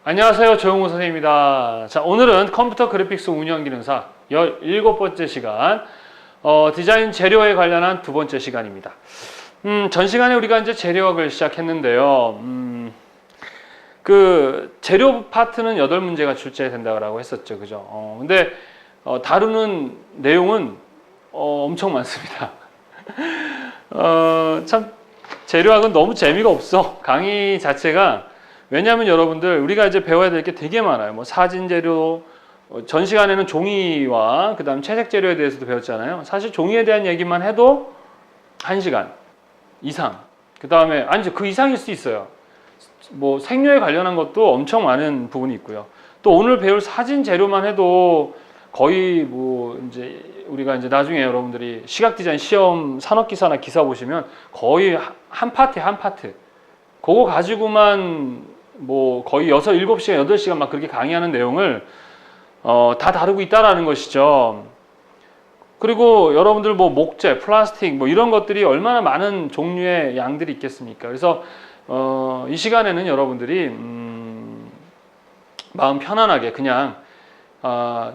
안녕하세요. 조용호 선생님입니다. 자, 오늘은 컴퓨터 그래픽스 운영 기능사 17번째 시간, 디자인 재료에 관련한 두 번째 시간입니다. 전 시간에 우리가 이제 재료학을 시작했는데요. 그 재료 파트는 8문제가 출제된다고 했었죠. 그죠? 근데 다루는 내용은 엄청 많습니다. 참 재료학은 너무 재미가 없어. 강의 자체가. 왜냐하면 여러분들 우리가 이제 배워야 될 게 되게 많아요. 뭐 사진 재료, 전 시간에는 종이와 그다음 채색 재료에 대해서도 배웠잖아요. 사실 종이에 대한 얘기만 해도 1시간 이상. 그다음에 아니죠, 그 이상일 수 있어요. 뭐 생료에 관련한 것도 엄청 많은 부분이 있고요. 또 오늘 배울 사진 재료만 해도 거의 뭐 이제 우리가 이제 나중에 여러분들이 시각 디자인 시험 산업기사나 기사 보시면 거의 한 파트에 한 파트. 그거 가지고만 뭐 거의 6, 7시간, 8시간 막 그렇게 강의하는 내용을 다 다루고 있다라는 것이죠. 그리고 여러분들 뭐 목재, 플라스틱 뭐 이런 것들이 얼마나 많은 종류의 양들이 있겠습니까? 그래서 이 시간에는 여러분들이 마음 편안하게 그냥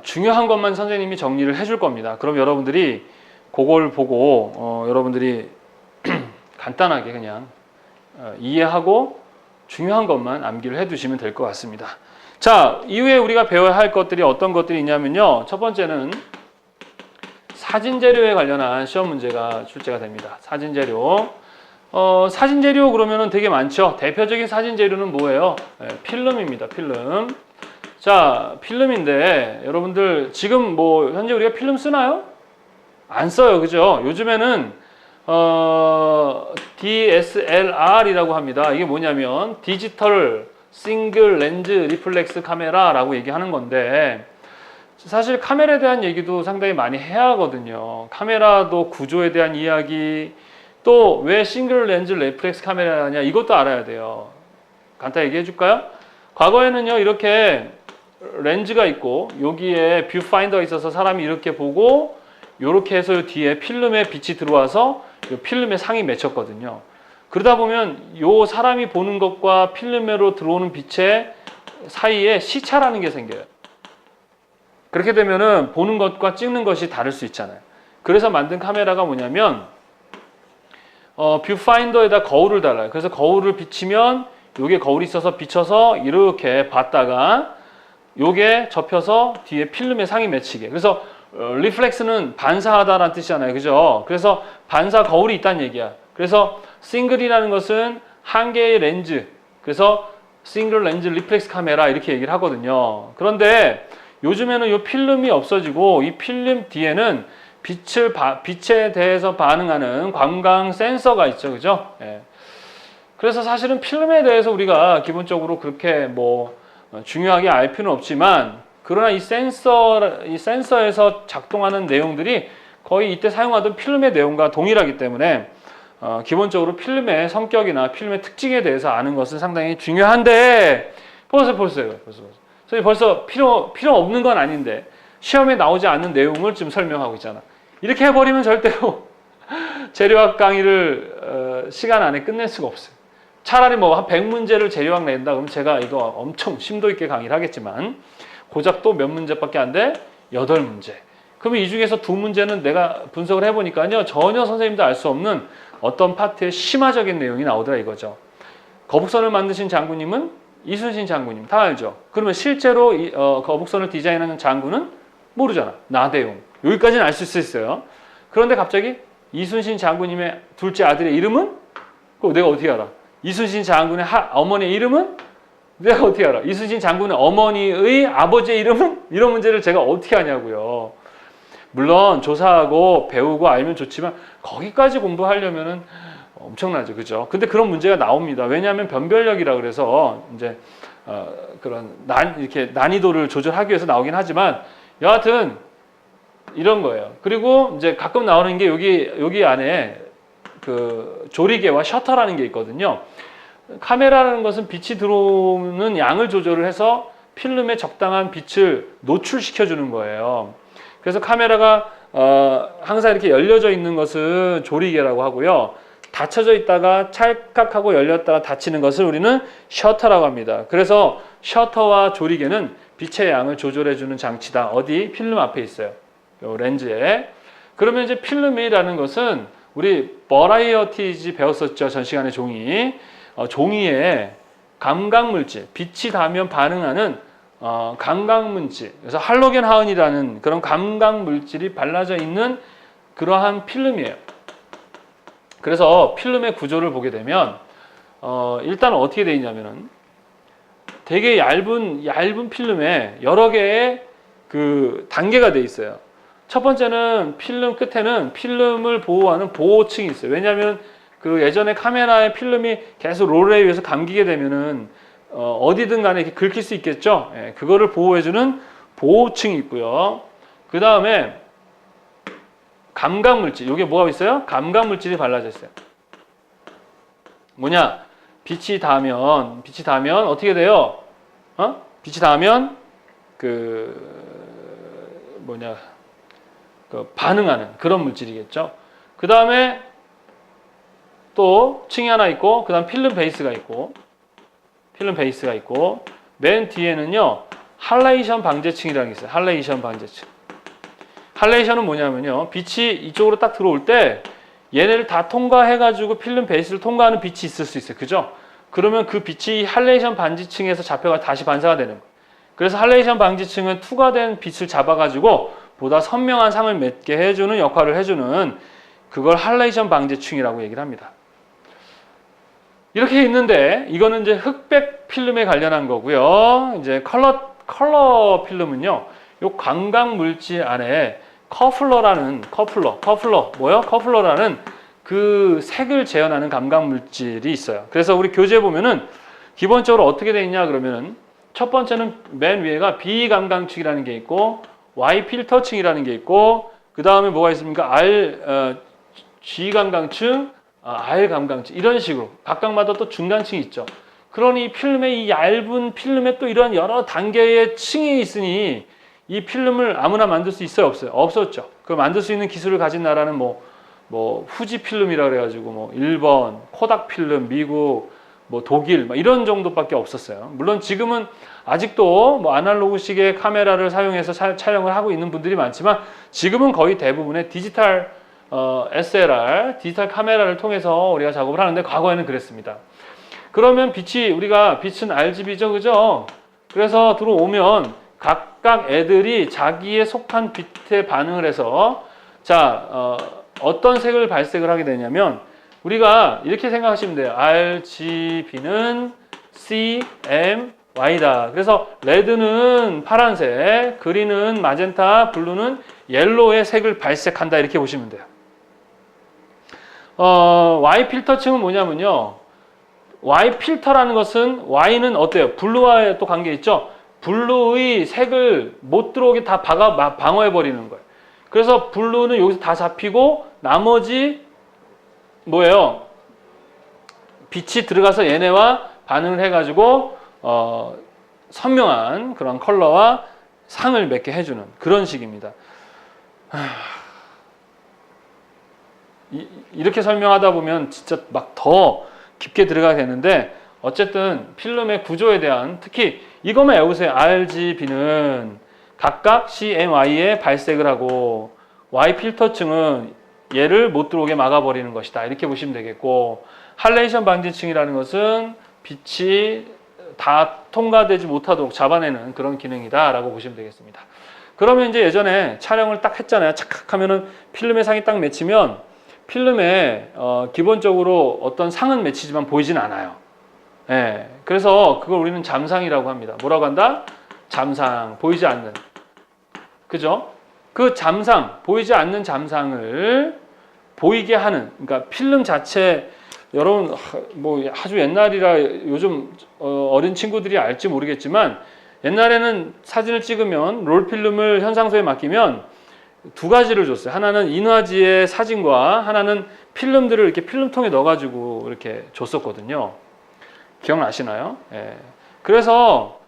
중요한 것만 선생님이 정리를 해줄 겁니다. 그럼 여러분들이 그걸 보고 여러분들이 간단하게 그냥 이해하고 중요한 것만 암기를 해두시면 될 것 같습니다. 자, 이후에 우리가 배워야 할 것들이 어떤 것들이 있냐면요. 첫 번째는 사진 재료에 관련한 시험 문제가 출제가 됩니다. 사진 재료. 사진 재료 그러면은 되게 많죠. 대표적인 사진 재료는 뭐예요? 필름입니다. 필름. 자, 필름인데 여러분들 지금 뭐 현재 우리가 필름 쓰나요? 안 써요. 그죠? 요즘에는 DSLR이라고 합니다. 이게 뭐냐면 디지털 싱글 렌즈 리플렉스 카메라라고 얘기하는 건데, 사실 카메라에 대한 얘기도 상당히 많이 해야 하거든요. 카메라도 구조에 대한 이야기, 또 왜 싱글 렌즈 리플렉스 카메라냐 이것도 알아야 돼요. 간단히 얘기해 줄까요? 과거에는요 이렇게 렌즈가 있고 여기에 뷰파인더가 있어서 사람이 이렇게 보고 이렇게 해서 뒤에 필름에 빛이 들어와서 필름에 상이 맺혔거든요. 그러다 보면 요 사람이 보는 것과 필름으로 들어오는 빛의 사이에 시차라는 게 생겨요. 그렇게 되면은 보는 것과 찍는 것이 다를 수 있잖아요. 그래서 만든 카메라가 뭐냐면 뷰파인더에다 거울을 달아요. 그래서 거울을 비치면 요게 거울이 있어서 비춰서 이렇게 봤다가 요게 접혀서 뒤에 필름에 상이 맺히게. 그래서 리플렉스는 반사하다라는 뜻이잖아요. 그죠? 그래서 반사 거울이 있다는 얘기야. 그래서 싱글이라는 것은 한 개의 렌즈. 그래서 싱글 렌즈 리플렉스 카메라 이렇게 얘기를 하거든요. 그런데 요즘에는 이 필름이 없어지고 이 필름 뒤에는 빛에 대해서 반응하는 관광 센서가 있죠. 그죠? 예. 그래서 사실은 필름에 대해서 우리가 기본적으로 그렇게 뭐 중요하게 알 필요는 없지만, 그러나 이 센서에서 작동하는 내용들이 거의 이때 사용하던 필름의 내용과 동일하기 때문에 기본적으로 필름의 성격이나 필름의 특징에 대해서 아는 것은 상당히 중요한데, 벌써 필요 없는 건 아닌데 시험에 나오지 않는 내용을 지금 설명하고 있잖아. 이렇게 해버리면 절대로 재료학 강의를 시간 안에 끝낼 수가 없어요. 차라리 뭐 한 100문제를 재료학 낸다 그러면 제가 이거 엄청 심도 있게 강의를 하겠지만, 고작 또 몇 문제밖에 안 돼? 8문제. 그러면 이 중에서 2문제는 내가 분석을 해보니까요, 전혀 선생님도 알 수 없는 어떤 파트의 심화적인 내용이 나오더라 이거죠. 거북선을 만드신 장군님은 이순신 장군님, 다 알죠? 그러면 실제로 거북선을 디자인하는 장군은 모르잖아. 나대용. 여기까지는 알 수 있어요. 그런데 갑자기 이순신 장군님의 둘째 아들의 이름은? 그거 내가 어떻게 알아? 이순신 장군의 어머니의 이름은? 내가 어떻게 알아? 이순신 장군의 어머니의 아버지의 이름은? 이런 문제를 제가 어떻게 아냐고요. 물론 조사하고 배우고 알면 좋지만 거기까지 공부하려면은 엄청나죠. 그죠? 근데 그런 문제가 나옵니다. 왜냐하면 변별력이라 그래서 이제 그런 이렇게 난이도를 조절하기 위해서 나오긴 하지만, 여하튼 이런 거예요. 그리고 이제 가끔 나오는 게 여기 안에 그 조리개와 셔터라는 게 있거든요. 카메라라는 것은 빛이 들어오는 양을 조절을 해서 필름에 적당한 빛을 노출시켜 주는 거예요. 그래서 카메라가 항상 이렇게 열려져 있는 것은 조리개라고 하고요. 닫혀져 있다가 찰칵하고 열렸다가 닫히는 것을 우리는 셔터라고 합니다. 그래서 셔터와 조리개는 빛의 양을 조절해주는 장치다. 어디? 필름 앞에 있어요. 요 렌즈에. 그러면 이제 필름이라는 것은 우리 버라이어티즈 배웠었죠. 전 시간에 종이. 종이에 감각물질, 빛이 닿으면 반응하는 감각물질, 그래서 할로겐 하은이라는 그런 감각물질이 발라져 있는 그러한 필름이에요. 그래서 필름의 구조를 보게 되면 일단 어떻게 되어 있냐면은 되게 얇은 필름에 여러 개의 그 단계가 되어 있어요. 첫 번째는 필름 끝에는 필름을 보호하는 보호층이 있어요. 왜냐하면 그 예전에 카메라의 필름이 계속 롤에 의해서 감기게 되면은 어디든 간에 이렇게 긁힐 수 있겠죠. 예, 그거를 보호해주는 보호층이 있고요. 그 다음에 감각물질, 이게 뭐가 있어요? 감각물질이 발라져 있어요. 뭐냐? 빛이 닿으면 어떻게 돼요? 빛이 닿으면 반응하는 그런 물질이겠죠. 그 다음에 또 층이 하나 있고, 그 다음 필름 베이스가 있고, 맨 뒤에는요, 할레이션 방제층이라는 게 있어요. 할레이션 방제층. 할레이션은 뭐냐면요, 빛이 이쪽으로 딱 들어올 때 얘네를 다 통과해가지고 필름 베이스를 통과하는 빛이 있을 수 있어요. 그죠? 그러면 그 빛이 할레이션 방지층에서 잡혀가 다시 반사가 되는 거예요. 그래서 할레이션 방지층은 투과된 빛을 잡아가지고 보다 선명한 상을 맺게 해주는 역할을 해주는 그걸 할레이션 방지층이라고 얘기를 합니다. 이렇게 있는데 이거는 이제 흑백 필름에 관련한 거고요. 이제 컬러 필름은요. 요 광각 물질 안에 커플러라는 그 색을 재현하는 감각 물질이 있어요. 그래서 우리 교재에 보면은 기본적으로 어떻게 돼 있냐 그러면은 첫 번째는 맨 위에가 비감각층이라는 게 있고 Y 필터층이라는 게 있고 그 다음에 뭐가 있습니까? G 감각층, R 감각층 이런 식으로 각각마다 또 중간층이 있죠. 그러니 이 얇은 필름에 또 이런 여러 단계의 층이 있으니 이 필름을 아무나 만들 수 있어요, 없어요? 없었죠. 그 만들 수 있는 기술을 가진 나라는 후지 필름이라 그래가지고 일본, 코닥 필름, 미국, 독일 이런 정도밖에 없었어요. 물론 지금은 아직도 아날로그식의 카메라를 사용해서 촬영을 하고 있는 분들이 많지만 지금은 거의 대부분의 디지털 SLR, 디지털 카메라를 통해서 우리가 작업을 하는데 과거에는 그랬습니다. 그러면 빛은 RGB죠, 그죠? 그래서 들어오면 각각 애들이 자기에 속한 빛에 반응을 해서 어떤 색을 발색을 하게 되냐면 우리가 이렇게 생각하시면 돼요. RGB는 CMY다. 그래서 레드는 파란색, 그린은 마젠타, 블루는 옐로우의 색을 발색한다. 이렇게 보시면 돼요. Y 필터층은 뭐냐면요. Y 필터라는 것은 Y는 어때요? 블루와의 또 관계 있죠? 블루의 색을 못 들어오게 다 방어해 버리는 거예요. 그래서 블루는 여기서 다 잡히고 나머지 뭐예요? 빛이 들어가서 얘네와 반응을 해가지고 선명한 그런 컬러와 상을 맺게 해주는 그런 식입니다. 이렇게 설명하다 보면 진짜 더 깊게 들어가게 되는데 어쨌든 필름의 구조에 대한 특히 이것만 외우세요. RGB는 각각 CMY에 발색을 하고 Y 필터층은 얘를 못 들어오게 막아버리는 것이다. 이렇게 보시면 되겠고 할레이션 방지층이라는 것은 빛이 다 통과되지 못하도록 잡아내는 그런 기능이다 라고 보시면 되겠습니다. 그러면 이제 예전에 촬영을 딱 했잖아요. 착각 하면은 필름의 상이 딱 맺히면 필름에 기본적으로 어떤 상은 맺히지만 보이진 않아요. 예, 그래서 그걸 우리는 잠상이라고 합니다. 뭐라고 한다? 잠상, 보이지 않는. 그죠? 그 잠상, 보이지 않는 잠상을 보이게 하는, 그러니까 필름 자체, 여러분 아주 옛날이라 요즘 어린 친구들이 알지 모르겠지만 옛날에는 사진을 찍으면 롤필름을 현상소에 맡기면 두 가지를 줬어요. 하나는 인화지의 사진과 하나는 필름들을 이렇게 필름통에 넣어가지고 이렇게 줬었거든요. 기억나시나요? 예. 그래서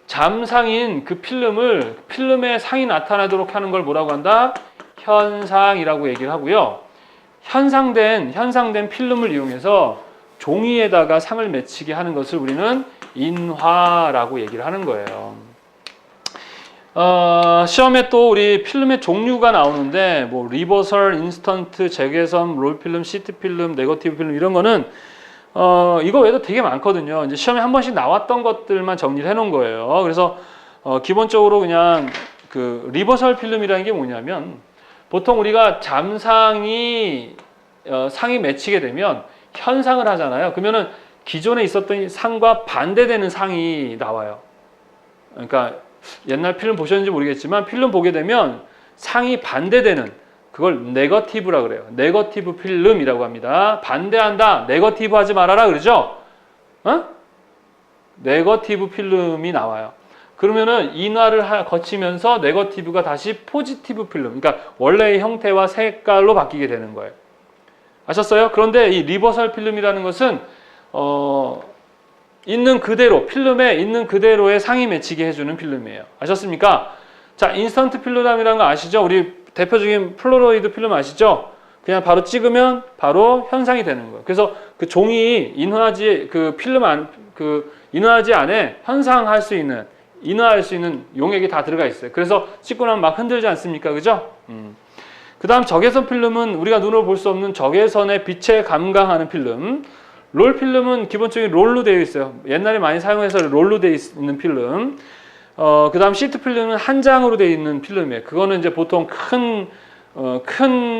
잠상인 그 필름의 상이 나타나도록 하는 걸 뭐라고 한다? 현상이라고 얘기를 하고요. 현상된 필름을 이용해서 종이에다가 상을 맺히게 하는 것을 우리는 인화라고 얘기를 하는 거예요. 시험에 또 우리 필름의 종류가 나오는데 뭐 리버설, 인스턴트, 재개선, 롤필름, 시트필름, 네거티브 필름 이런 거는 이거 외에도 되게 많거든요. 이제 시험에 한 번씩 나왔던 것들만 정리를 해놓은 거예요. 그래서 기본적으로 그냥 그 리버설 필름이라는 게 뭐냐면 보통 우리가 잠상이 상이 맺히게 되면 현상을 하잖아요. 그러면은 기존에 있었던 상과 반대되는 상이 나와요. 그러니까 옛날 필름 보셨는지 모르겠지만 필름 보게 되면 상이 반대되는 그걸 네거티브라 그래요. 네거티브 필름이라고 합니다. 반대한다. 네거티브 하지 말아라 그러죠? 네거티브 필름이 나와요. 그러면은 인화를 거치면서 네거티브가 다시 포지티브 필름, 그러니까 원래의 형태와 색깔로 바뀌게 되는 거예요. 아셨어요? 그런데 이 리버설 필름이라는 것은 있는 그대로, 필름에 있는 그대로의 상이 맺히게 해주는 필름이에요. 아셨습니까? 자, 인스턴트 필름이라는 거 아시죠? 우리 대표적인 플로로이드 필름 아시죠? 그냥 바로 찍으면 바로 현상이 되는 거예요. 그래서 그 종이 인화지, 그 필름 인화지 안에 현상할 수 있는, 인화할 수 있는 용액이 다 들어가 있어요. 그래서 찍고 나면 막 흔들지 않습니까? 그죠? 그 다음 적외선 필름은 우리가 눈으로 볼 수 없는 적외선의 빛에 감강하는 필름. 롤 필름은 기본적인 롤로 되어 있어요. 옛날에 많이 사용해서 롤로 되어 있는 필름. 그 다음 시트 필름은 한 장으로 되어 있는 필름이에요. 그거는 이제 보통 큰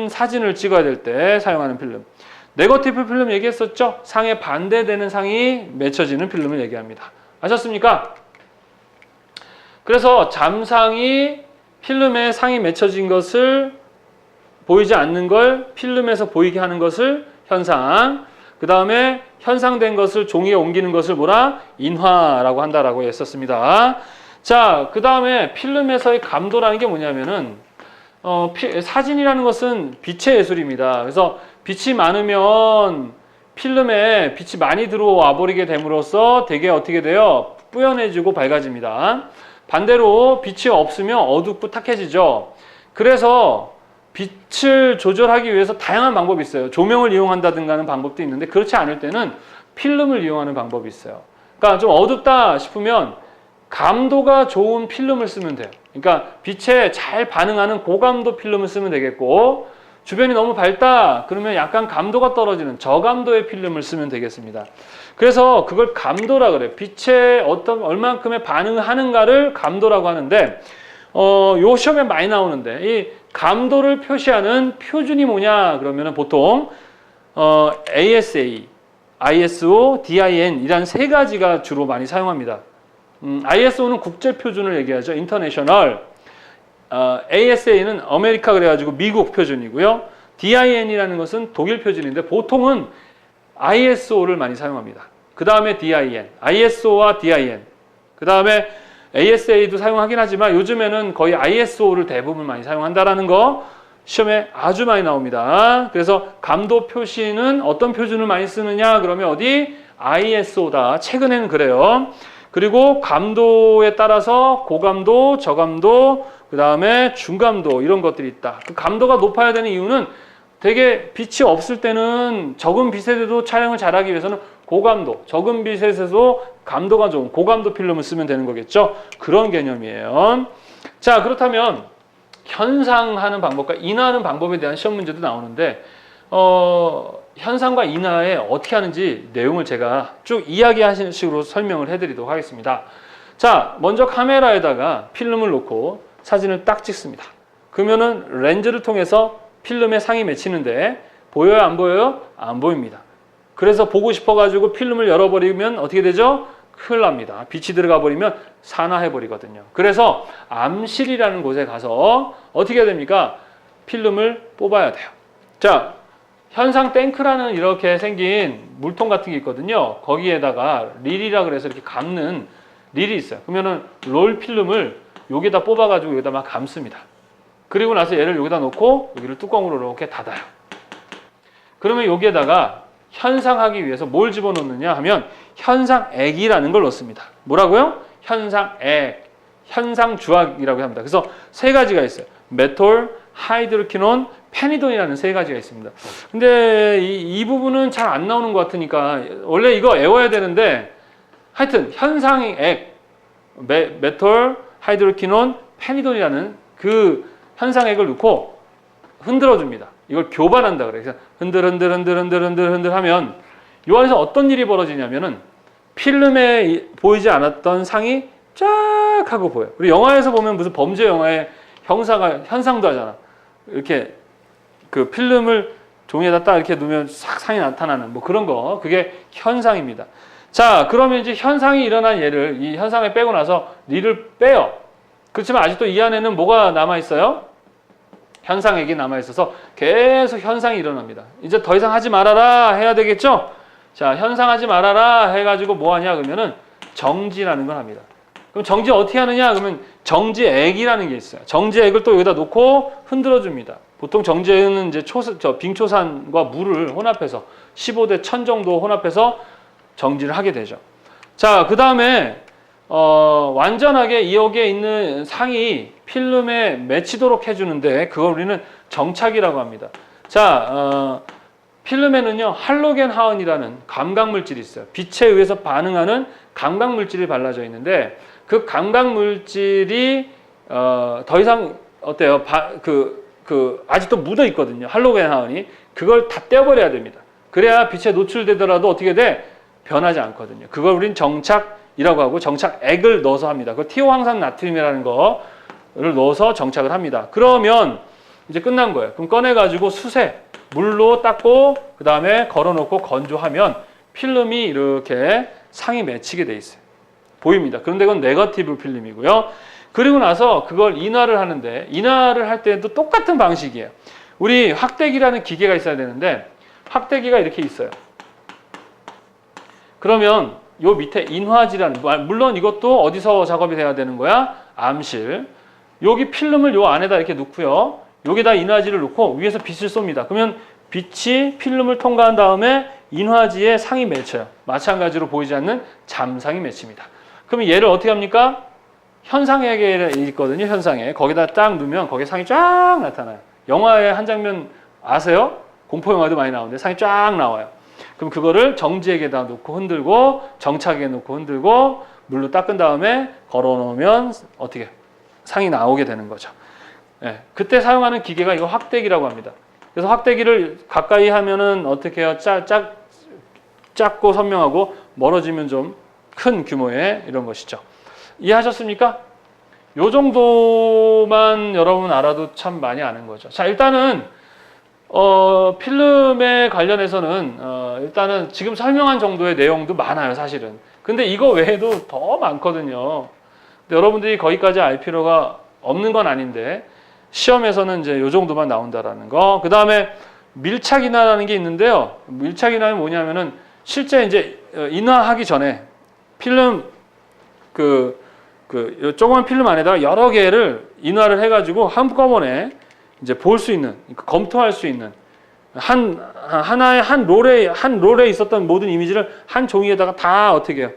사진을 찍어야 될 때 사용하는 필름. 네거티브 필름 얘기했었죠? 상에 반대되는 상이 맺혀지는 필름을 얘기합니다. 아셨습니까? 그래서 잠상이 필름에 상이 맺혀진 것을 보이지 않는 걸 필름에서 보이게 하는 것을 현상, 그 다음에 현상된 것을 종이에 옮기는 것을 뭐라? 인화라고 한다라고 했었습니다. 자, 그 다음에 필름에서의 감도라는 게 뭐냐면은 사진이라는 것은 빛의 예술입니다. 그래서 빛이 많으면 필름에 빛이 많이 들어와 버리게 됨으로써 되게 어떻게 돼요? 뿌연해지고 밝아집니다. 반대로 빛이 없으면 어둡고 탁해지죠. 그래서 빛을 조절하기 위해서 다양한 방법이 있어요. 조명을 이용한다든가 하는 방법도 있는데 그렇지 않을 때는 필름을 이용하는 방법이 있어요. 그러니까 좀 어둡다 싶으면 감도가 좋은 필름을 쓰면 돼요. 그러니까 빛에 잘 반응하는 고감도 필름을 쓰면 되겠고, 주변이 너무 밝다 그러면 약간 감도가 떨어지는 저감도의 필름을 쓰면 되겠습니다. 그래서 그걸 감도라 그래요. 빛에 얼만큼의 반응을 하는가를 감도라고 하는데 요 시험에 많이 나오는데 이 감도를 표시하는 표준이 뭐냐 그러면은 보통 ASA, ISO, DIN 이란 세 가지가 주로 많이 사용합니다. ISO는 국제 표준을 얘기하죠. 인터내셔널. ASA는 아메리카 그래가지고 미국 표준이고요. DIN이라는 것은 독일 표준인데 보통은 ISO를 많이 사용합니다. 그 다음에 DIN, ISO와 DIN. 그 다음에 ASA도 사용하긴 하지만 요즘에는 거의 ISO를 대부분 많이 사용한다라는 거 시험에 아주 많이 나옵니다. 그래서 감도 표시는 어떤 표준을 많이 쓰느냐 그러면 어디? ISO다. 최근에는 그래요. 그리고 감도에 따라서 고감도, 저감도, 그 다음에 중감도 이런 것들이 있다. 그 감도가 높아야 되는 이유는 되게 빛이 없을 때는 적은 빛에도 촬영을 잘하기 위해서는 고감도, 적은 빛에서도 감도가 좋은 고감도 필름을 쓰면 되는 거겠죠. 그런 개념이에요. 자, 그렇다면 현상하는 방법과 인화하는 방법에 대한 시험 문제도 나오는데 현상과 인화에 어떻게 하는지 내용을 제가 쭉 이야기하시는 식으로 설명을 해드리도록 하겠습니다. 자, 먼저 카메라에다가 필름을 놓고 사진을 딱 찍습니다. 그러면은 렌즈를 통해서 필름에 상이 맺히는데 보여요? 안 보여요? 안 보입니다. 그래서 보고 싶어가지고 필름을 열어버리면 어떻게 되죠? 큰일 납니다. 빛이 들어가 버리면 산화해버리거든요. 그래서 암실이라는 곳에 가서 어떻게 해야 됩니까? 필름을 뽑아야 돼요. 자, 현상 탱크라는 이렇게 생긴 물통 같은 게 있거든요. 거기에다가 릴이라 그래서 이렇게 감는 릴이 있어요. 그러면은 롤 필름을 여기다 뽑아가지고 여기다 막 감습니다. 그리고 나서 얘를 여기다 놓고 여기를 뚜껑으로 이렇게 닫아요. 그러면 여기에다가 현상하기 위해서 뭘 집어넣느냐 하면 현상액이라는 걸 넣습니다. 뭐라고요? 현상액, 현상주악이라고 합니다. 그래서 세 가지가 있어요. 메톨, 하이드로키논, 페니돈이라는 세 가지가 있습니다. 근데 이 부분은 잘 안 나오는 것 같으니까 원래 이거 외워야 되는데 하여튼 현상액 메톨 하이드로키논 페니돈이라는 그 현상액을 넣고 흔들어 줍니다. 이걸 교반한다 그래요. 그래서 흔들 하면 이 안에서 어떤 일이 벌어지냐면은 필름에 보이지 않았던 상이 쫙 하고 보여요. 우리 영화에서 보면 무슨 범죄 영화의 현상도 하잖아. 이렇게 그 필름을 종이에다 딱 이렇게 놓으면 싹 상이 나타나는 뭐 그런 거. 그게 현상입니다. 자, 그러면 이제 현상이 일어난 얘를 이 현상을 빼고 나서 리를 빼요. 그렇지만 아직도 이 안에는 뭐가 남아있어요? 현상액이 남아있어서 계속 현상이 일어납니다. 이제 더 이상 하지 말아라 해야 되겠죠? 자, 현상하지 말아라 해가지고 뭐 하냐 그러면은 정지라는 걸 합니다. 그럼 정지 어떻게 하느냐 그러면 정지액이라는 게 있어요. 정지액을 또 여기다 놓고 흔들어 줍니다. 보통 정지액은 이제 빙초산과 물을 혼합해서 15대 1000 정도 혼합해서 정지를 하게 되죠. 자, 그 다음에 완전하게 여기에 있는 상이 필름에 맺히도록 해주는데 그걸 우리는 정착이라고 합니다. 자, 필름에는요 할로겐 하은이라는 감각물질이 있어요. 빛에 의해서 반응하는 감각물질이 발라져 있는데 그 감각물질이 더 이상 어때요? 아직도 묻어 있거든요. 할로겐 하은이. 그걸 다 떼어버려야 됩니다. 그래야 빛에 노출되더라도 어떻게 돼? 변하지 않거든요. 그걸 우린 정착이라고 하고 정착액을 넣어서 합니다. 그 티오황산 나트륨이라는 거를 넣어서 정착을 합니다. 그러면 이제 끝난 거예요. 그럼 꺼내가지고 물로 닦고 그 다음에 걸어놓고 건조하면 필름이 이렇게 상이 맺히게 돼 있어요. 보입니다. 그런데 그건 네거티브 필름이고요. 그리고 나서 그걸 인화를 하는데 인화를 할 때도 똑같은 방식이에요. 우리 확대기라는 기계가 있어야 되는데 확대기가 이렇게 있어요. 그러면 요 밑에 인화지라는, 물론 이것도 어디서 작업이 돼야 되는 거야? 암실. 여기 필름을 요 안에다 이렇게 넣고요. 여기다 인화지를 넣고 위에서 빛을 쏩니다. 그러면 빛이 필름을 통과한 다음에 인화지에 상이 맺혀요. 마찬가지로 보이지 않는 잠상이 맺힙니다. 그러면 얘를 어떻게 합니까? 현상액에 있거든요. 현상액. 거기다 딱 넣으면 거기에 상이 쫙 나타나요. 영화의 한 장면 아세요? 공포영화도 많이 나오는데 상이 쫙 나와요. 그럼 그거를 정지액에다 놓고 흔들고 정착에 놓고 흔들고 물로 닦은 다음에 걸어놓으면 어떻게 상이 나오게 되는 거죠. 네, 그때 사용하는 기계가 이거 확대기라고 합니다. 그래서 확대기를 가까이 하면은 어떻게 해요? 작고 선명하고 멀어지면 좀 큰 규모의 이런 것이죠. 이해하셨습니까? 요 정도만 여러분 알아도 참 많이 아는 거죠. 자, 일단은 필름에 관련해서는 일단은 지금 설명한 정도의 내용도 많아요, 사실은. 근데 이거 외에도 더 많거든요. 근데 여러분들이 거기까지 알 필요가 없는 건 아닌데 시험에서는 이제 요 정도만 나온다라는 거. 그 다음에 밀착인화라는 게 있는데요. 밀착인화는 뭐냐면은 실제 이제 인화하기 전에 필름 조그만 필름 안에다가 여러 개를 인화를 해가지고 한꺼번에 이제 볼 수 있는, 검토할 수 있는 하나의 한 롤에 있었던 모든 이미지를 한 종이에다가 다 어떻게 해요?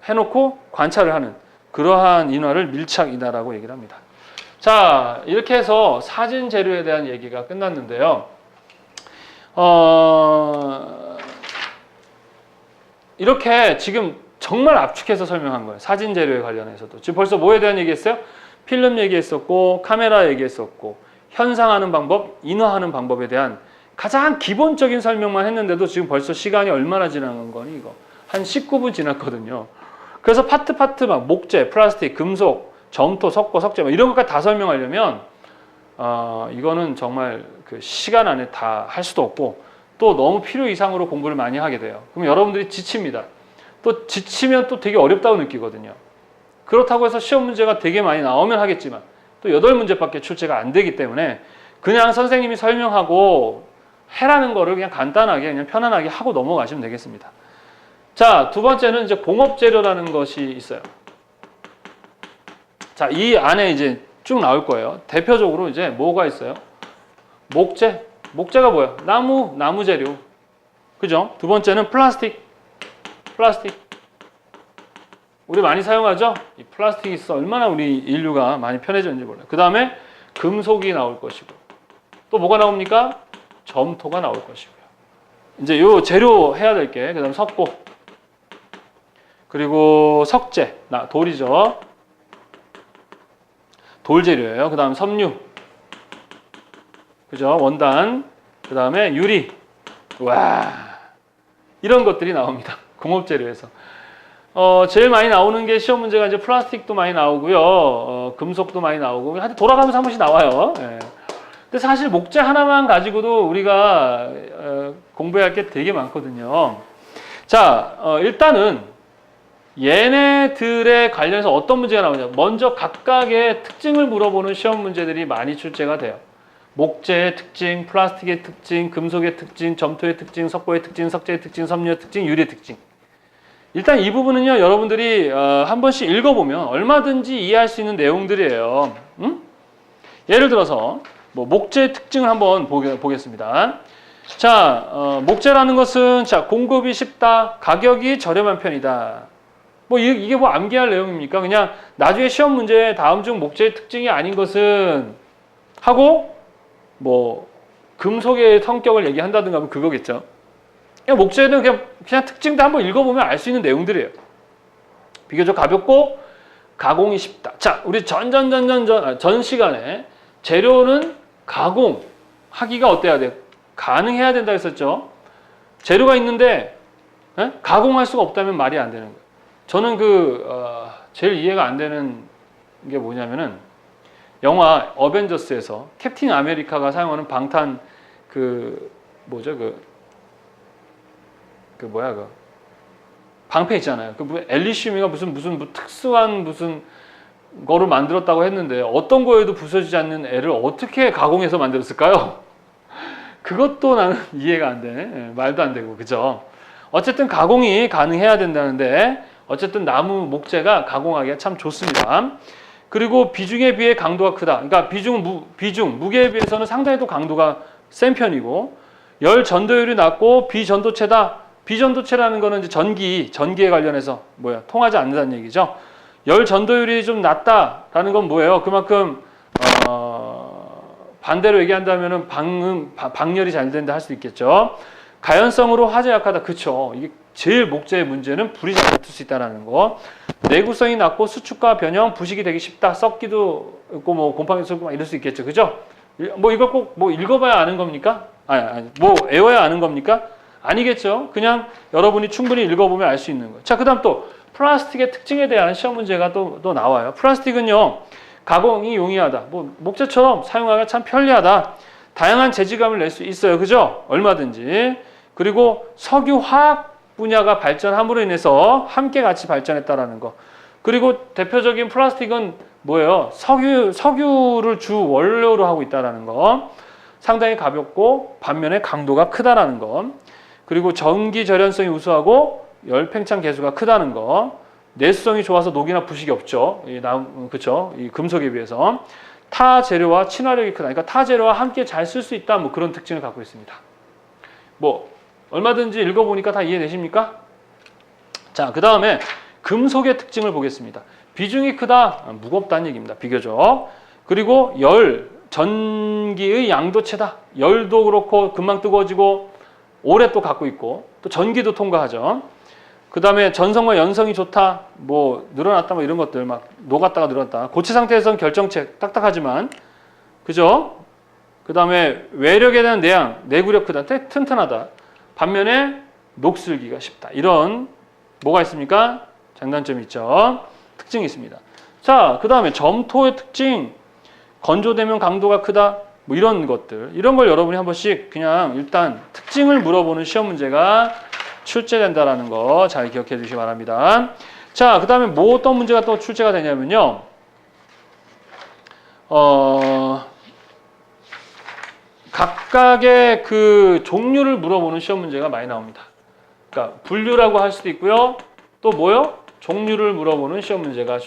해놓고 관찰을 하는 그러한 인화를 밀착 인화라고 얘기를 합니다. 자, 이렇게 해서 사진 재료에 대한 얘기가 끝났는데요. 이렇게 지금 정말 압축해서 설명한 거예요. 사진 재료에 관련해서도. 지금 벌써 뭐에 대한 얘기했어요? 필름 얘기했었고, 카메라 얘기했었고, 현상하는 방법, 인화하는 방법에 대한 가장 기본적인 설명만 했는데도 지금 벌써 시간이 얼마나 지난 거니 이거? 한 19분 지났거든요. 그래서 파트 막 목재, 플라스틱, 금속, 점토, 석고, 석재 이런 것까지 다 설명하려면 이거는 정말 그 시간 안에 다 할 수도 없고 또 너무 필요 이상으로 공부를 많이 하게 돼요. 그럼 여러분들이 지칩니다. 또 지치면 또 되게 어렵다고 느끼거든요. 그렇다고 해서 시험 문제가 되게 많이 나오면 하겠지만 또 8문제밖에 출제가 안 되기 때문에 그냥 선생님이 설명하고 해라는 거를 그냥 간단하게 그냥 편안하게 하고 넘어가시면 되겠습니다. 자, 두 번째는 이제 공업재료라는 것이 있어요. 자, 이 안에 이제 쭉 나올 거예요. 대표적으로 이제 뭐가 있어요? 목재. 목재가 뭐야? 나무 재료. 그죠? 두 번째는 플라스틱. 우리 많이 사용하죠? 이 플라스틱이 있어 얼마나 우리 인류가 많이 편해졌는지 몰라요. 그 다음에 금속이 나올 것이고 또 뭐가 나옵니까? 점토가 나올 것이고요. 이제 요 재료 해야 될 게, 그다음 석고, 그리고 석재, 돌이죠. 돌 재료예요. 그다음 섬유, 그죠? 원단, 그다음에 유리, 와, 이런 것들이 나옵니다. 공업 재료에서. 제일 많이 나오는 게 시험 문제가 이제 플라스틱도 많이 나오고요, 금속도 많이 나오고, 하여튼 돌아가면서 한 번씩 나와요. 예. 근데 사실 목재 하나만 가지고도 우리가 공부할 게 되게 많거든요. 자, 일단은 얘네들에 관련해서 어떤 문제가 나오냐. 먼저 각각의 특징을 물어보는 시험 문제들이 많이 출제가 돼요. 목재의 특징, 플라스틱의 특징, 금속의 특징, 점토의 특징, 석고의 특징, 석재의 특징, 섬유의 특징, 유리의 특징. 일단 이 부분은요, 여러분들이 한 번씩 읽어보면 얼마든지 이해할 수 있는 내용들이에요. 예를 들어서 뭐 목재의 특징을 한번 보겠습니다. 자, 목재라는 것은 자, 공급이 쉽다, 가격이 저렴한 편이다. 뭐 이게 뭐 암기할 내용입니까? 그냥 나중에 시험 문제 다음 중 목재의 특징이 아닌 것은 하고 뭐 금속의 성격을 얘기한다든가 하면 그거겠죠. 목재는 그냥 특징도 한번 읽어보면 알 수 있는 내용들이에요. 비교적 가볍고 가공이 쉽다. 자, 우리 전 시간에 재료는 가공하기가 어때야 돼? 가능해야 된다 했었죠. 재료가 있는데 가공할 수가 없다면 말이 안 되는 거예요. 저는 제일 이해가 안 되는 게 뭐냐면은 영화 어벤져스에서 캡틴 아메리카가 사용하는 방탄 방패 있잖아요. 엘리시움이가 무슨 특수한 무슨 거를 만들었다고 했는데 어떤 거에도 부서지지 않는 애를 어떻게 가공해서 만들었을까요? 그것도 나는 이해가 안 돼. 말도 안 되고, 그죠? 어쨌든 가공이 가능해야 된다는데 어쨌든 나무 목재가 가공하기가 참 좋습니다. 그리고 비중에 비해 강도가 크다. 그러니까 무게에 비해서는 상당히 또 강도가 센 편이고, 열 전도율이 낮고 비전도체다. 비전도체라는 거는 이제 전기에 관련해서 통하지 않는다는 얘기죠. 열 전도율이 좀 낮다라는 건 뭐예요? 그만큼 반대로 얘기한다면은 방열이 잘 된다 할 수 있겠죠. 가연성으로 화재 약하다. 그쵸. 이게 제일 목재의 문제는 불이 잘 붙을 수 있다는 거. 내구성이 낮고 수축과 변형, 부식이 되기 쉽다. 썩기도 있고 뭐 곰팡이 썩고 이럴 수 있겠죠. 그죠? 이걸 꼭 읽어봐야 아는 겁니까? 외워야 아는 겁니까? 아니겠죠. 그냥 여러분이 충분히 읽어보면 알 수 있는 거예요. 자, 그 다음 또 플라스틱의 특징에 대한 시험 문제가 또 나와요. 플라스틱은요, 가공이 용이하다. 목재처럼 사용하기가 참 편리하다. 다양한 재질감을 낼 수 있어요. 그죠? 얼마든지. 그리고 석유 화학 분야가 발전함으로 인해서 함께 같이 발전했다라는 거. 그리고 대표적인 플라스틱은 뭐예요? 석유를 주 원료로 하고 있다라는 거. 상당히 가볍고 반면에 강도가 크다라는 거. 그리고 전기 절연성이 우수하고 열 팽창 계수가 크다는 거. 내수성이 좋아서 녹이나 부식이 없죠. 그렇죠? 이 금속에 비해서. 타 재료와 친화력이 크다. 그러니까 타 재료와 함께 잘 쓸 수 있다. 그런 특징을 갖고 있습니다. 얼마든지 읽어보니까 다 이해되십니까? 자, 그 다음에 금속의 특징을 보겠습니다. 비중이 크다, 무겁다는 얘기입니다. 비교적. 그리고 전기의 양도체다. 열도 그렇고 금방 뜨거워지고 오래 또 갖고 있고 또 전기도 통과하죠. 그 다음에 전성과 연성이 좋다. 늘어났다 이런 것들 녹았다가 늘어났다. 고체 상태에서는 결정체 딱딱하지만, 그죠? 그 다음에 외력에 대한 내구력 크다. 튼튼하다. 반면에 녹슬기가 쉽다. 이런 뭐가 있습니까? 장단점이 있죠. 특징이 있습니다. 자, 그 다음에 점토의 특징, 건조되면 강도가 크다. 이런 것들, 이런 걸 여러분이 한 번씩 그냥 일단 특징을 물어보는 시험 문제가 출제된다라는 거 잘 기억해 주시기 바랍니다. 자, 그 다음에 어떤 문제가 또 출제가 되냐면요. 각각의 종류를 물어보는 시험 문제가 많이 나옵니다. 그러니까 분류라고 할 수도 있고요. 또 종류를 물어보는 시험 문제가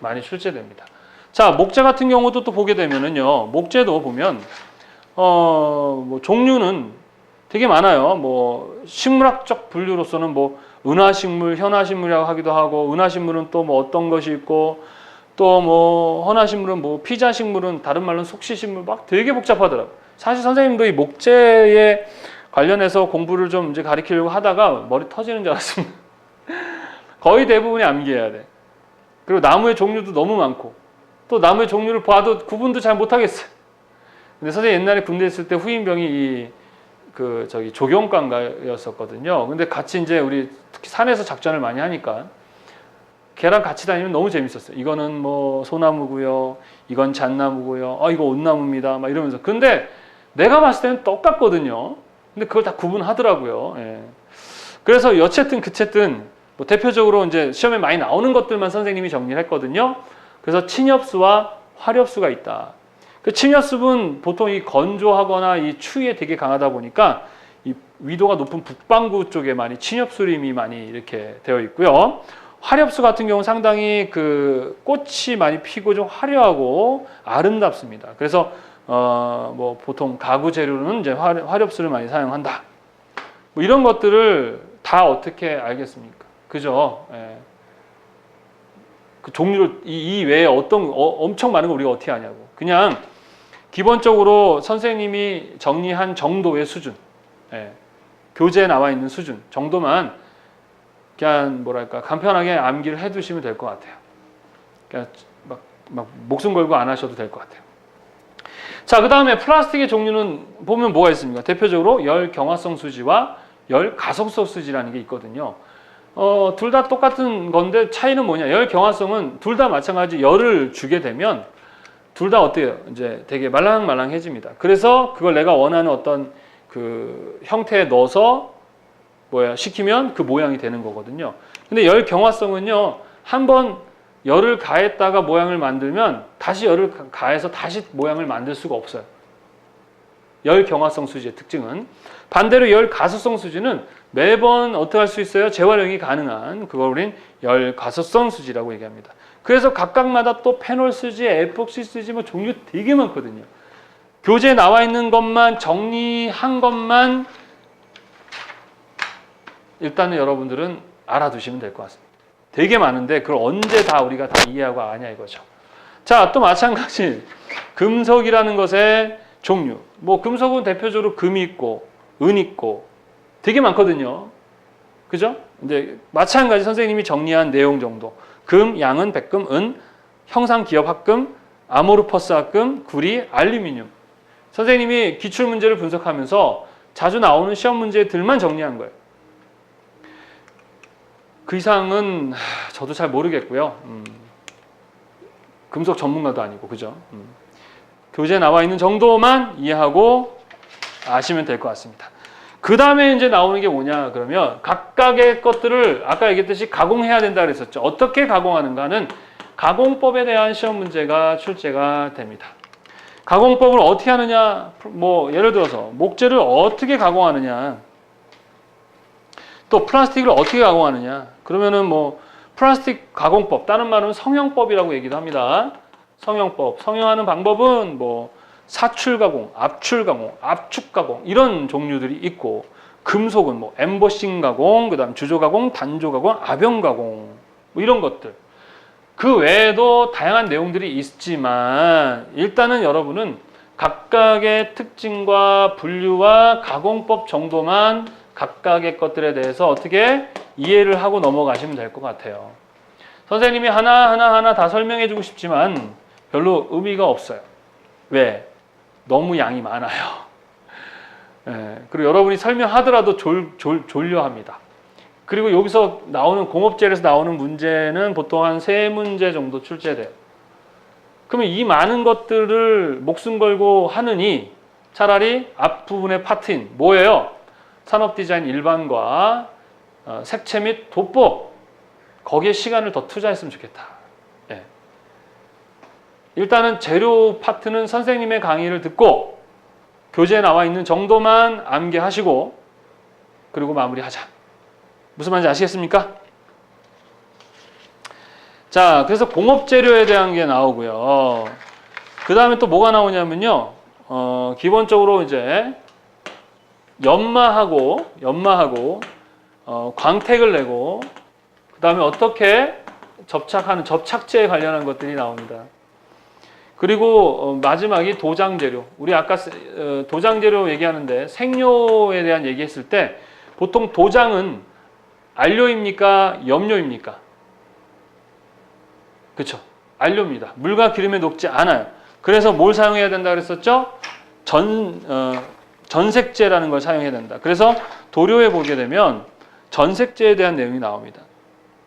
많이 출제됩니다. 자, 목재 같은 경우도 또 보게 되면은요. 목재도 보면 종류는 되게 많아요. 식물학적 분류로서는 은하식물, 현하식물이라고 하기도 하고, 은하식물은 또 어떤 것이 있고, 또 헌화식물은 피자식물은 다른 말로는 속시식물 되게 복잡하더라고요. 사실 선생님도 이 목재에 관련해서 공부를 좀 이제 가르치려고 하다가 머리 터지는 줄 알았습니다. 거의 대부분이 암기해야 돼. 그리고 나무의 종류도 너무 많고 또 나무의 종류를 봐도 구분도 잘 못하겠어요. 근데 선생님 옛날에 군대 있을 때 후임병이 조경관가였었거든요. 근데 같이 이제 우리 특히 산에서 작전을 많이 하니까 걔랑 같이 다니면 너무 재밌었어요. 이거는 뭐 소나무고요, 이건 잣나무고요, 이거 온나무입니다, 막 이러면서. 근데 내가 봤을 때는 똑같거든요. 근데 그걸 다 구분하더라고요. 예. 그래서 여쨌든 그쨌든 뭐 대표적으로 이제 시험에 많이 나오는 것들만 선생님이 정리를 했거든요. 그래서 침엽수와 화렵수가 있다. 그 침엽수는 보통 이 건조하거나 이 추위에 되게 강하다 보니까 이 위도가 높은 북반구 쪽에 많이 침엽수림이 많이 이렇게 되어 있고요. 화렵수 같은 경우는 상당히 그 꽃이 많이 피고 좀 화려하고 아름답습니다. 그래서 뭐 보통 가구 재료는 이제 화렵수를 많이 사용한다. 뭐 이런 것들을 다 어떻게 알겠습니까? 그죠? 예. 그 종류를 이 외에 엄청 많은 걸 우리가 어떻게 아냐고. 그냥 기본적으로 선생님이 정리한 정도의 수준, 예. 교재에 나와 있는 수준 정도만 그냥 뭐랄까 간편하게 암기를 해두시면 될 것 같아요. 그냥 막 목숨 걸고 안 하셔도 될 것 같아요. 자, 그 다음에 플라스틱의 종류는 보면 뭐가 있습니까? 대표적으로 열 경화성 수지와 열 가속성 수지라는 게 있거든요. 둘 다 똑같은 건데 차이는 뭐냐? 열 경화성은 둘 다 마찬가지 열을 주게 되면 둘 다 어때요? 이제 되게 말랑말랑해집니다. 그래서 그걸 내가 원하는 어떤 그 형태에 넣어서 시키면 그 모양이 되는 거거든요. 근데 열 경화성은요, 한번 열을 가했다가 모양을 만들면 다시 열을 가해서 다시 모양을 만들 수가 없어요. 열 경화성 수지의 특징은. 반대로 열 가속성 수지는 매번 어떻게 할 수 있어요? 재활용이 가능한 그걸 우린 열 가속성 수지라고 얘기합니다. 그래서 각각마다 또 페놀 수지, 에폭시 수지 뭐 종류 되게 많거든요. 교재에 나와 있는 것만 정리한 것만 일단은 여러분들은 알아두시면 될 것 같습니다. 되게 많은데 그걸 언제 다 우리가 다 이해하고 아냐 이거죠. 자, 또 마찬가지 금속이라는 것의 종류. 뭐 금속은 대표적으로 금이 있고 은 있고 되게 많거든요. 그죠? 이제 마찬가지 선생님이 정리한 내용 정도. 금, 양은, 백금, 은, 형상기업 합금, 아모르퍼스 합금, 구리, 알루미늄. 선생님이 기출문제를 분석하면서 자주 나오는 시험 문제들만 정리한 거예요. 그 이상은 저도 잘 모르겠고요. 금속 전문가도 아니고, 그죠? 교재에 나와 있는 정도만 이해하고 아시면 될 것 같습니다. 그 다음에 이제 나오는 게 뭐냐 그러면 각각의 것들을 아까 얘기했듯이 가공해야 된다 그랬었죠. 어떻게 가공하는가는 가공법에 대한 시험 문제가 출제가 됩니다. 가공법을 어떻게 하느냐, 뭐 예를 들어서 목재를 어떻게 가공하느냐, 또 플라스틱을 어떻게 가공하느냐. 그러면은 뭐 플라스틱 가공법, 다른 말은 성형법이라고 얘기도 합니다. 성형법, 성형하는 방법은 뭐 사출 가공, 압출 가공, 압축 가공 이런 종류들이 있고, 금속은 뭐 엠보싱 가공, 그다음 주조 가공, 단조 가공, 압연 가공 뭐 이런 것들. 그 외에도 다양한 내용들이 있지만 일단은 여러분은 각각의 특징과 분류와 가공법 정도만 각각의 것들에 대해서 어떻게 이해를 하고 넘어가시면 될 것 같아요. 선생님이 하나하나 다 설명해 주고 싶지만 별로 의미가 없어요. 왜? 너무 양이 많아요. 예, 그리고 여러분이 설명하더라도 졸려합니다. 그리고 여기서 나오는 공업재에서 나오는 문제는 보통 한 3문제 정도 출제돼요. 그러면 이 많은 것들을 목숨 걸고 하느니 차라리 앞부분의 파트인 뭐예요? 산업디자인 일반과 색채 및 도법, 거기에 시간을 더 투자했으면 좋겠다. 예. 일단은 재료 파트는 선생님의 강의를 듣고 교재에 나와 있는 정도만 암기하시고 그리고 마무리하자. 무슨 말인지 아시겠습니까? 자, 그래서 공업재료에 대한 게 나오고요. 그 다음에 또 뭐가 나오냐면요. 기본적으로 이제 연마하고 광택을 내고 그 다음에 어떻게 접착하는 접착제에 관련한 것들이 나옵니다. 그리고 마지막이 도장 재료. 우리 아까 도장 재료 얘기하는데 생료에 대한 얘기했을 때 보통 도장은 안료입니까? 염료입니까? 그렇죠. 안료입니다. 물과 기름에 녹지 않아요. 그래서 뭘 사용해야 된다 그랬었죠? 전색제라는 걸 사용해야 된다. 그래서 도료에 보게 되면 전색제에 대한 내용이 나옵니다.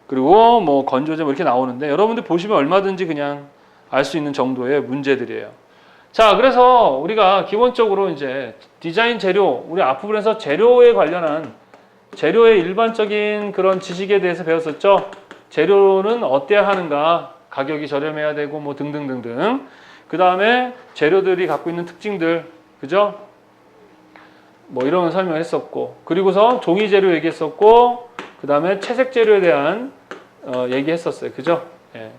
그리고 뭐 건조제 뭐 이렇게 나오는데 여러분들 보시면 얼마든지 그냥 알 수 있는 정도의 문제들이에요. 자, 그래서 우리가 기본적으로 이제 디자인 재료, 우리 앞부분에서 재료에 관련한 재료의 일반적인 그런 지식에 대해서 배웠었죠. 재료는 어때야 하는가, 가격이 저렴해야 되고 뭐 등등등등. 그 다음에 재료들이 갖고 있는 특징들, 그죠? 뭐 이런 걸 설명했었고, 그리고서 종이 재료 얘기했었고, 그 다음에 채색 재료에 대한 얘기했었어요, 그죠? 예.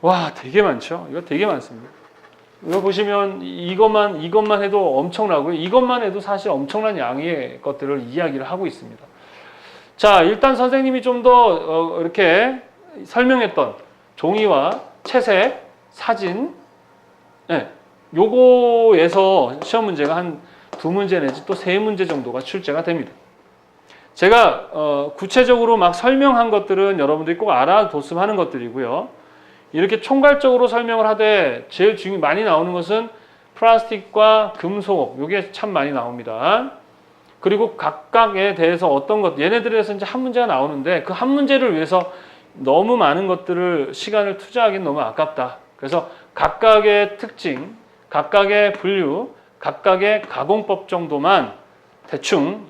와, 되게 많죠. 이거 되게 많습니다. 이거 보시면 이것만 해도 엄청나고요. 이것만 해도 사실 엄청난 양의 것들을 이야기를 하고 있습니다. 자, 일단 선생님이 좀 더 이렇게 설명했던 종이와 채색, 사진, 네, 요거에서 시험 문제가 한 2문제 내지 또 3문제 정도가 출제가 됩니다. 제가 구체적으로 막 설명한 것들은 여러분들이 꼭 알아뒀으면 하는 것들이고요. 이렇게 총괄적으로 설명을 하되 제일 많이 나오는 것은 플라스틱과 금속, 요게 참 많이 나옵니다. 그리고 각각에 대해서 어떤 것, 얘네들에 대해서 이제 한 문제가 나오는데 그 한 문제를 위해서 너무 많은 것들을 시간을 투자하기는 너무 아깝다. 그래서 각각의 특징, 각각의 분류, 각각의 가공법 정도만 대충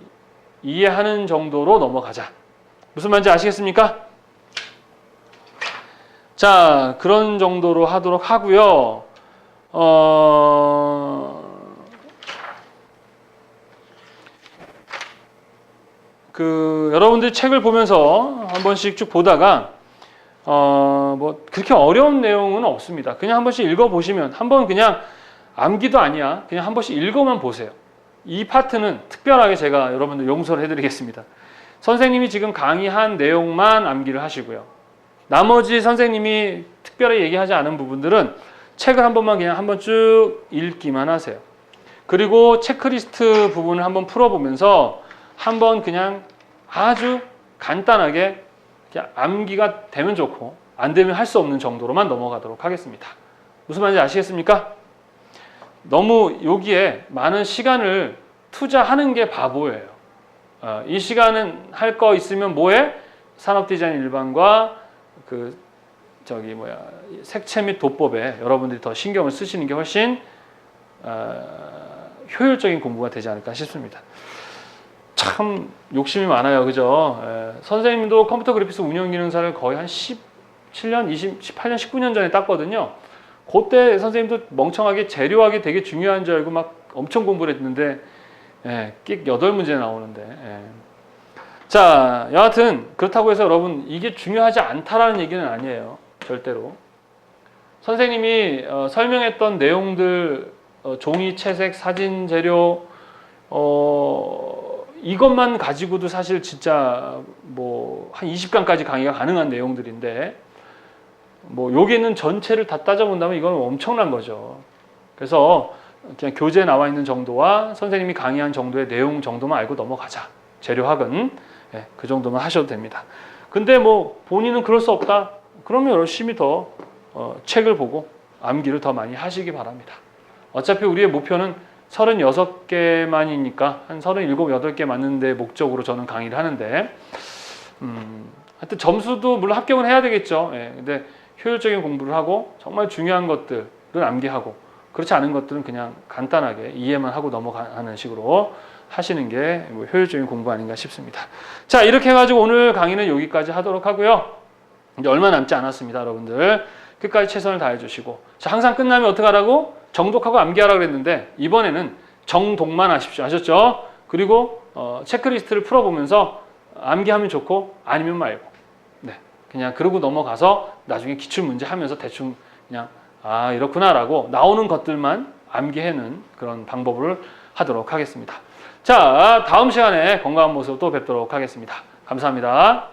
이해하는 정도로 넘어가자. 무슨 말인지 아시겠습니까? 자, 그런 정도로 하도록 하고요. 여러분들이 책을 보면서 한 번씩 쭉 보다가 뭐 그렇게 어려운 내용은 없습니다. 그냥 한 번씩 읽어보시면, 한번 그냥 암기도 아니야. 그냥 한 번씩 읽어만 보세요. 이 파트는 특별하게 제가 여러분들 용서를 해드리겠습니다. 선생님이 지금 강의한 내용만 암기를 하시고요. 나머지 선생님이 특별히 얘기하지 않은 부분들은 책을 한 번만 그냥 한번 쭉 읽기만 하세요. 그리고 체크리스트 부분을 한번 풀어보면서 한번 그냥 아주 간단하게 그냥 암기가 되면 좋고 안 되면 할 수 없는 정도로만 넘어가도록 하겠습니다. 무슨 말인지 아시겠습니까? 너무 여기에 많은 시간을 투자하는 게 바보예요. 이 시간은 할 거 있으면 뭐해? 산업디자인 일반과 색채 및 도법에 여러분들이 더 신경을 쓰시는 게 훨씬 효율적인 공부가 되지 않을까 싶습니다. 참 욕심이 많아요, 그죠? 선생님도 컴퓨터 그래픽스 운영 기능사를 거의 한 17년, 18년, 19년 전에 땄거든요. 그때 선생님도 멍청하게 재료하기 되게 중요한 줄 알고 막 엄청 공부를 했는데 끽 8문제 나오는데 자, 여하튼 그렇다고 해서 여러분 이게 중요하지 않다라는 얘기는 아니에요. 절대로. 선생님이 설명했던 내용들, 종이, 채색, 사진, 재료 이것만 가지고도 사실 진짜 뭐 한 20강까지 강의가 가능한 내용들인데 뭐 여기는 전체를 다 따져본다면 이건 엄청난 거죠. 그래서 그냥 교재에 나와 있는 정도와 선생님이 강의한 정도의 내용 정도만 알고 넘어가자. 재료학은 그 정도만 하셔도 됩니다. 근데 뭐 본인은 그럴 수 없다. 그러면 열심히 더 책을 보고 암기를 더 많이 하시기 바랍니다. 어차피 우리의 목표는 36개만이니까 한 37, 8개 맞는 데 목적으로 저는 강의를 하는데 하여튼 점수도 물론 합격은 해야 되겠죠. 근데 효율적인 공부를 하고 정말 중요한 것들은 암기하고 그렇지 않은 것들은 그냥 간단하게 이해만 하고 넘어가는 식으로 하시는 게 뭐 효율적인 공부 아닌가 싶습니다. 자, 이렇게 해가지고 오늘 강의는 여기까지 하도록 하고요. 이제 얼마 남지 않았습니다, 여러분들. 끝까지 최선을 다해 주시고. 자, 항상 끝나면 어떻게 하라고? 정독하고 암기하라고 그랬는데 이번에는 정독만 하십시오. 아셨죠? 그리고 체크리스트를 풀어보면서 암기하면 좋고 아니면 말고. 네, 그냥 그러고 넘어가서 나중에 기출문제 하면서 대충 그냥 이렇구나라고 나오는 것들만 암기하는 그런 방법을 하도록 하겠습니다. 자, 다음 시간에 건강한 모습 또 뵙도록 하겠습니다. 감사합니다.